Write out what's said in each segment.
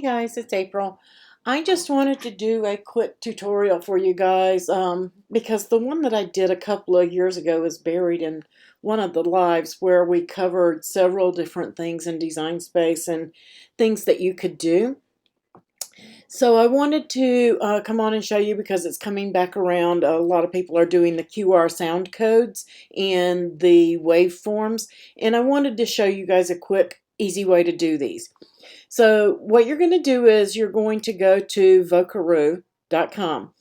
Hey guys, it's April. I just wanted to do a quick tutorial for you guys because the one that I did a couple of years ago is buried in one of the lives where we covered several different things in Design Space and things that you could do. So I wanted to come on and show you because it's coming back around. A lot of people are doing the QR sound codes and the waveforms, and I wanted to show you guys a quick, easy way to do these. So what you're going to do is you're going to go to vocaroo.com,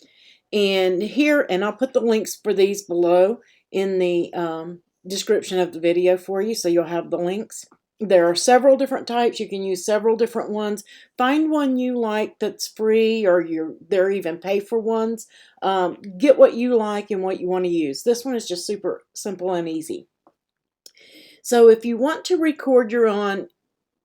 and here, and I'll put the links for these below in the description of the video for you, so you'll have the links. There are several different types. You can use several different ones. Find one you like that's free, or they're even pay for ones. Get what you like and what you want to use. This one is just super simple and easy. So if you want to record your own,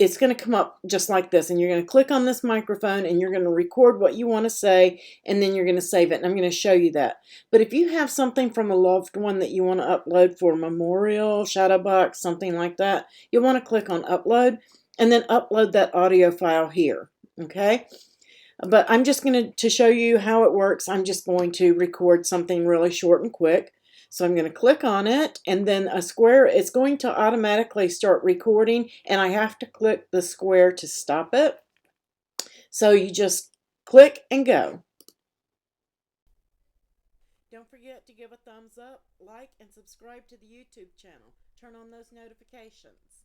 it's going to come up just like this, and you're going to click on this microphone and you're going to record what you want to say, and then you're going to save it, and I'm going to show you that. But if you have something from a loved one that you want to upload for a memorial, shadow box, something like that, you'll want to click on upload and then upload that audio file here, okay? But I'm just going to show you how it works, I'm just going to record something really short and quick. So I'm going to click on it, and then a square, it's going to automatically start recording, and I have to click the square to stop it. So you just click and go. Don't forget to give a thumbs up, like, and subscribe to the YouTube channel. Turn on those notifications.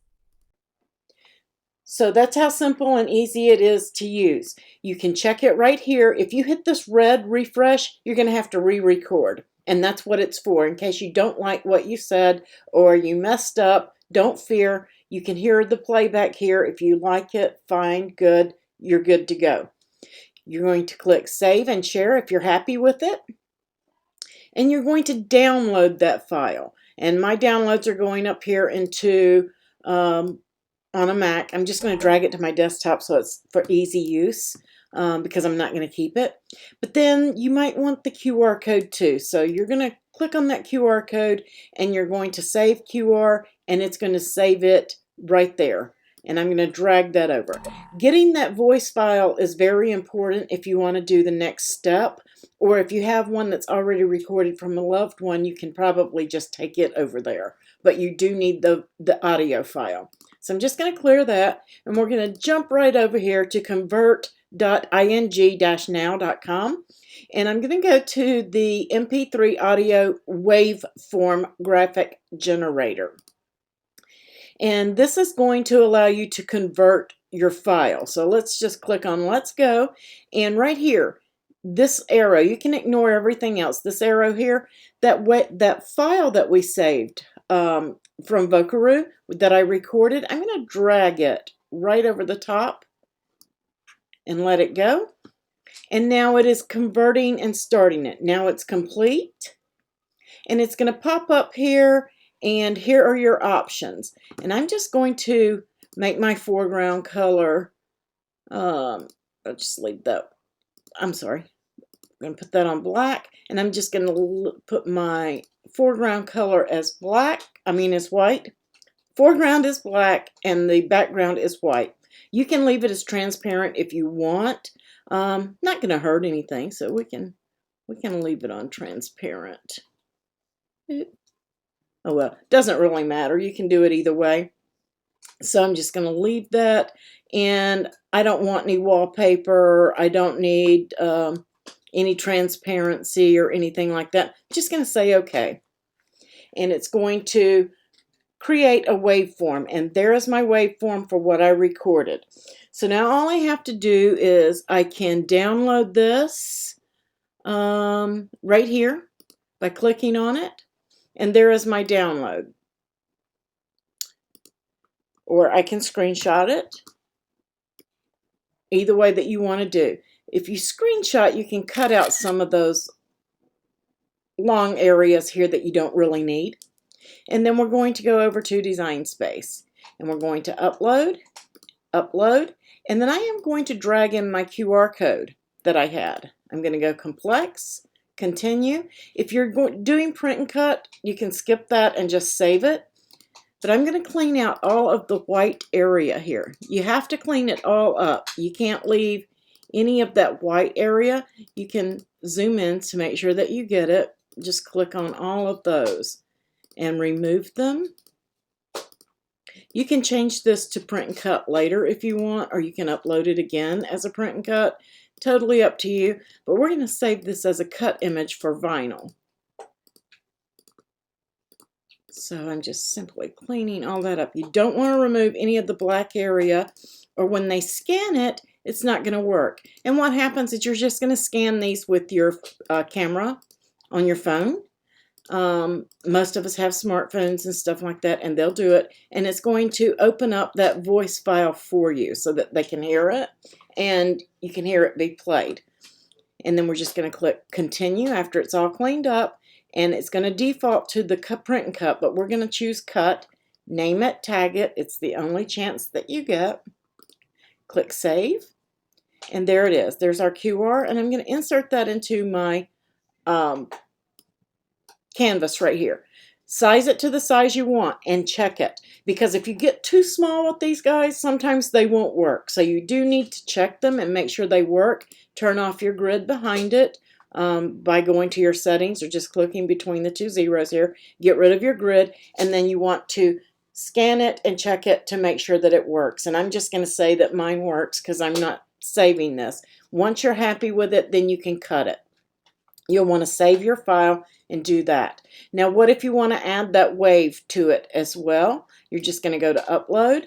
So that's how simple and easy it is to use. You can check it right here. If you hit this red refresh, you're going to have to re-record. And that's what it's for. In case you don't like what you said or you messed up, don't fear. You can hear the playback here. If you like it, fine, good, you're good to go. You're going to click save and share if you're happy with it. And you're going to download that file. And my downloads are going up here into on a Mac. I'm just going to drag it to my desktop so it's for easy use. Because I'm not going to keep it. But then you might want the QR code too. So you're going to click on that QR code and you're going to save QR, and it's going to save it right there. And I'm going to drag that over. Getting that voice file is very important if you want to do the next step, or if you have one that's already recorded from a loved one, you can probably just take it over there. But you do need the audio file. So I'm just going to clear that, and we're going to jump right over here to convert.ing-now.com, and I'm going to go to the MP3 audio waveform graphic generator. And this is going to allow you to convert your file. So let's just click on Let's Go, and right here, this arrow, you can ignore everything else. This arrow here, that file that we saved from Vocaroo that I recorded, I'm going to drag it right over the top and let it go. And now it is converting and starting it. Now it's complete. And it's going to pop up here, and here are your options. And I'm just going to make my foreground color, I'll just leave that, I'm sorry. I'm going to put that on black, and I'm just going to put my foreground color as as white. Foreground is black and the background is white. You can leave it as transparent if you want. Not going to hurt anything, so we can leave it on transparent. Oh well, doesn't really matter. You can do it either way. So I'm just going to leave that, and I don't want any wallpaper. I don't need any transparency or anything like that. I'm just going to say okay. And it's going to create a waveform, and there is my waveform for what I recorded. So now all I have to do is I can download this right here by clicking on it, and there is my download. Or I can screenshot it, either way that you want to do. If you screenshot, you can cut out some of those long areas here that you don't really need. And then we're going to go over to Design Space, and we're going to upload, and then I am going to drag in my QR code that I had. I'm going to go complex, continue. If you're doing print and cut, you can skip that and just save it. But I'm going to clean out all of the white area here. You have to clean it all up. You can't leave any of that white area. You can zoom in to make sure that you get it. Just click on all of those and remove them. You can change this to print and cut later if you want, or you can upload it again as a print and cut. Totally up to you, but we're going to save this as a cut image for vinyl. So I'm just simply cleaning all that up. You don't want to remove any of the black area, or when they scan it, it's not going to work. And what happens is you're just going to scan these with your camera on your phone. Most of us have smartphones and stuff like that, and they'll do it. And it's going to open up that voice file for you so that they can hear it, and you can hear it be played. And then we're just going to click continue after it's all cleaned up. And it's going to default to the print and cut, but we're going to choose cut, name it, tag it. It's the only chance that you get. Click save, and there it is. There's our QR, and I'm going to insert that into my canvas right here. Size it to the size you want and check it, because if you get too small with these guys, sometimes they won't work. So you do need to check them and make sure they work. Turn off your grid behind it. By going to your settings or just clicking between the two zeros here. Get rid of your grid, and then you want to scan it and check it to make sure that it works. And I'm just going to say that mine works because I'm not saving this. Once you're happy with it, then you can cut it. You'll want to save your file and do that. Now, what if you want to add that wave to it as well? You're just going to go to upload,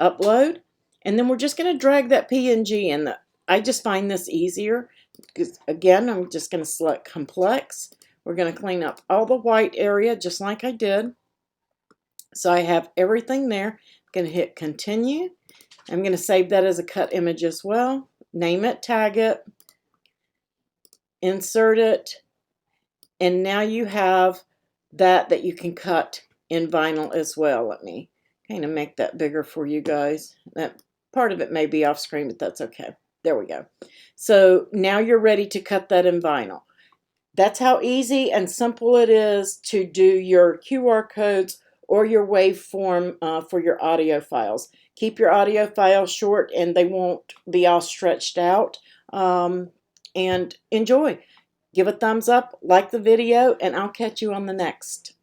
upload, and then we're just going to drag that PNG in. I just find this easier. Because again, I'm just going to select complex. We're going to clean up all the white area just like I did. So I have everything there. I'm going to hit continue. I'm going to save that as a cut image as well. Name it, tag it, insert it, and now you have that you can cut in vinyl as well. Let me kind of make that bigger for you guys. That part of it may be off screen, but that's okay. There we go. So now you're ready to cut that in vinyl. That's how easy and simple it is to do your QR codes or your waveform for your audio files. Keep your audio files short and they won't be all stretched out. And enjoy. Give a thumbs up, like the video, and I'll catch you on the next.